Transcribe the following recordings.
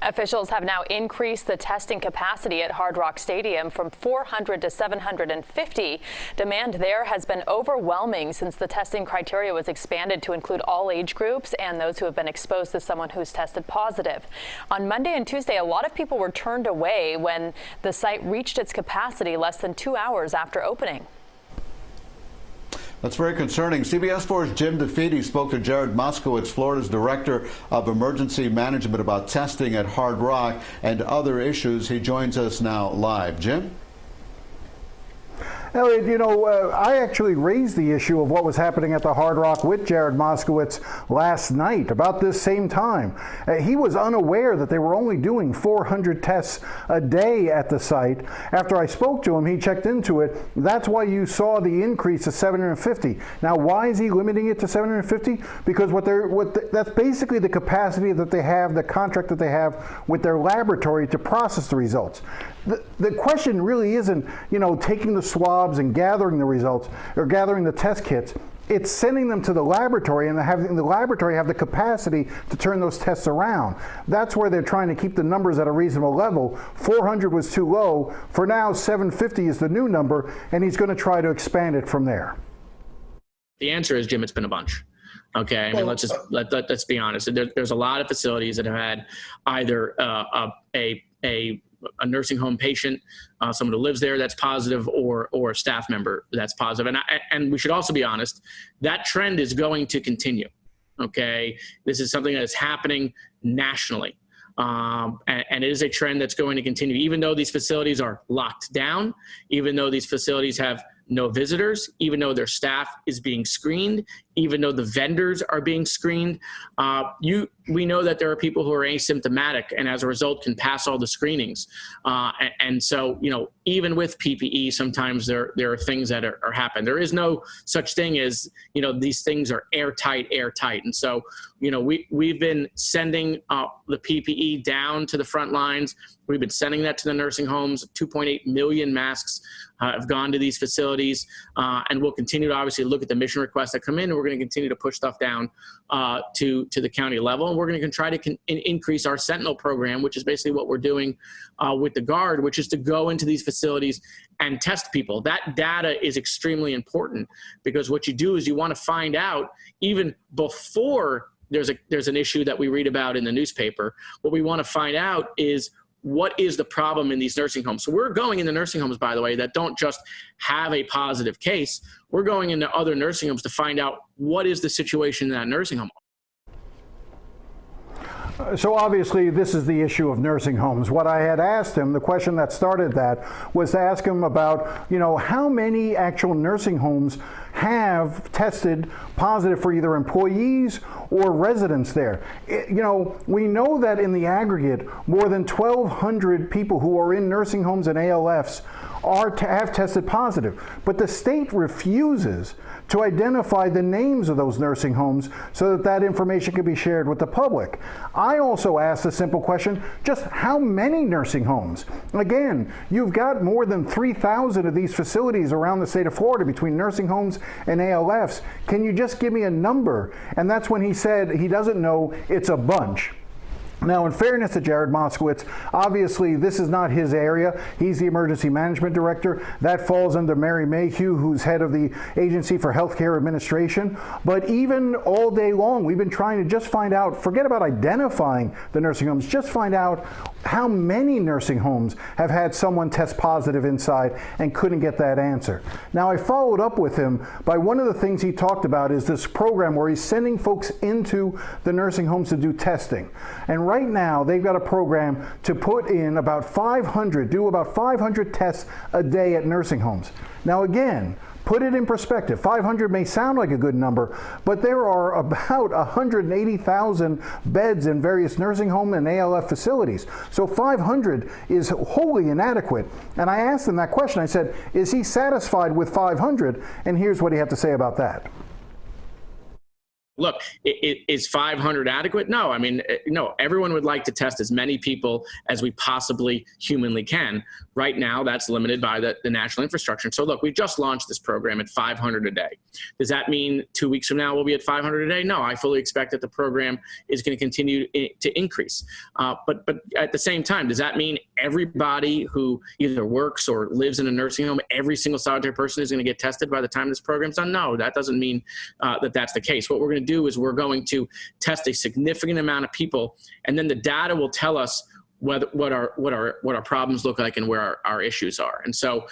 Officials have now increased the testing capacity at Hard Rock Stadium from 400 to 750. Demand there has been overwhelming since the testing criteria was expanded to include all age groups and those who have been exposed to someone who's tested positive. On Monday and Tuesday, a lot of people were turned away when the site reached its capacity less than 2 hours after opening. That's very concerning. CBS 4's Jim DeFede spoke to Jared Moskowitz, Florida's Director of Emergency Management, about testing at Hard Rock and other issues. He joins us now live. Jim? Elliot, I actually raised the issue of what was happening at the Hard Rock with Jared Moskowitz last night about this same time. He was unaware that they were only doing 400 tests a day at the site. After I spoke to him, he checked into it. That's why you saw the increase to 750. Now, why is he limiting it to 750? Because that's basically the capacity that they have, the contract that they have with their laboratory to process the results. The question really isn't, taking the swabs and gathering the results or gathering the test kits. It's sending them to the laboratory and having the laboratory have the capacity to turn those tests around. That's where they're trying to keep the numbers at a reasonable level. 400 was too low. For now, 750 is the new number, and he's going to try to expand it from there. The answer is, Jim, it's been a bunch. Okay, I mean, let's be honest. There's a lot of facilities that have had either a nursing home patient, someone who lives there that's positive, or a staff member that's positive. And we should also be honest, that trend is going to continue. Okay, this is something that is happening nationally. And it is a trend that's going to continue, even though these facilities are locked down, even though these facilities have no visitors, even though their staff is being screened, even though the vendors are being screened. We know that there are people who are asymptomatic and as a result can pass all the screenings. And so, even with PPE, sometimes there are things that are happen. There is no such thing as, these things are airtight. And so, we've been sending the PPE down to the front lines. We've been sending that to the nursing homes. 2.8 million masks have gone to these facilities, and we'll continue to obviously look at the mission requests that come in, and we're going to continue to push stuff down to the county level. And we're going to try to increase our Sentinel program, which is basically what we're doing with the Guard, which is to go into these facilities and test people. That data is extremely important, because what you do is you want to find out even before there's an issue that we read about in the newspaper. What we want to find out is, what is the problem in these nursing homes? So we're going into nursing homes, by the way, that don't just have a positive case. We're going into other nursing homes to find out what is the situation in that nursing home. So obviously this is the issue of nursing homes. What I had asked him, the question that started that, was to ask him about, how many actual nursing homes have tested positive for either employees or residents there. We know that in the aggregate, more than 1,200 people who are in nursing homes and ALFs have tested positive, but the state refuses to identify the names of those nursing homes so that information can be shared with the public. I also asked a simple question, just how many nursing homes? Again, you've got more than 3,000 of these facilities around the state of Florida between nursing homes and ALFs. Can you just give me a number? And that's when he said he doesn't know, it's a bunch. Now, in fairness to Jared Moskowitz, obviously this is not his area. He's the emergency management director. That falls under Mary Mayhew, who's head of the Agency for Healthcare Administration. But even all day long, we've been trying to just find out, forget about identifying the nursing homes, just find out how many nursing homes have had someone test positive inside and couldn't get that answer. Now, I followed up with him by one of the things he talked about is this program where he's sending folks into the nursing homes to do testing. And right now, they've got a program to put in about 500 tests a day at nursing homes. Now, again, put it in perspective. 500 may sound like a good number, but there are about 180,000 beds in various nursing home and ALF facilities. So 500 is wholly inadequate. And I asked him that question. I said, is he satisfied with 500? And here's what he had to say about that. Look, is 500 adequate? No. I mean, no, everyone would like to test as many people as we possibly humanly can. Right now, that's limited by the national infrastructure. So look, we've just launched this program at 500 a day. Does that mean 2 weeks from now we'll be at 500 a day? No, I fully expect that the program is going to continue to increase. But at the same time, does that mean everybody who either works or lives in a nursing home, every single solitary person is going to get tested by the time this program's done? No, that doesn't mean that that's the case. What we're going to do is we're going to test a significant amount of people, and then the data will tell us what our problems look like and where our issues are. And so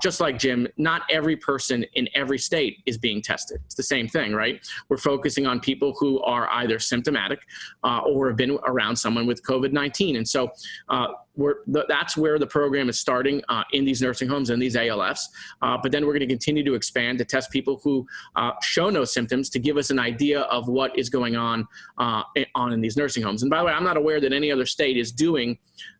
just like Jim, not every person in every state is being tested. It's the same thing, right? We're focusing on people who are either symptomatic or have been around someone with COVID-19. And so that's where the program is starting in these nursing homes and these ALFs. But then we're going to continue to expand to test people who show no symptoms to give us an idea of what is going on in these nursing homes. And by the way, I'm not aware that any other state is doing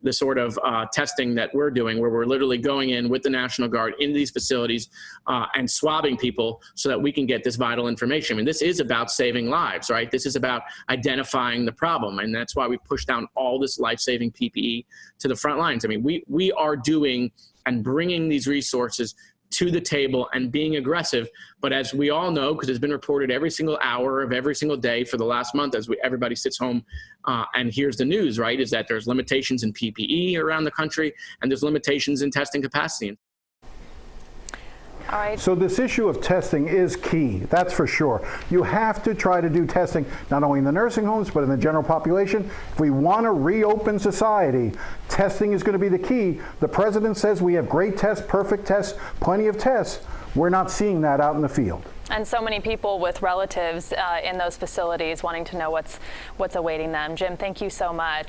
the sort of testing that we're doing, where we're literally going in with the National Guard into these facilities and swabbing people so that we can get this vital information. I mean, this is about saving lives, right? This is about identifying the problem. And that's why we pushed down all this life-saving PPE to the front lines. I mean, we are doing and bringing these resources to the table and being aggressive. But as we all know, because it's been reported every single hour of every single day for the last month, as everybody sits home and hears the news, right, is that there's limitations in PPE around the country and there's limitations in testing capacity. All right. So this issue of testing is key, that's for sure. You have to try to do testing not only in the nursing homes, but in the general population. If we want to reopen society, testing is going to be the key. The president says we have great tests, perfect tests, plenty of tests. We're not seeing that out in the field. And so many people with relatives in those facilities wanting to know what's awaiting them. Jim, thank you so much.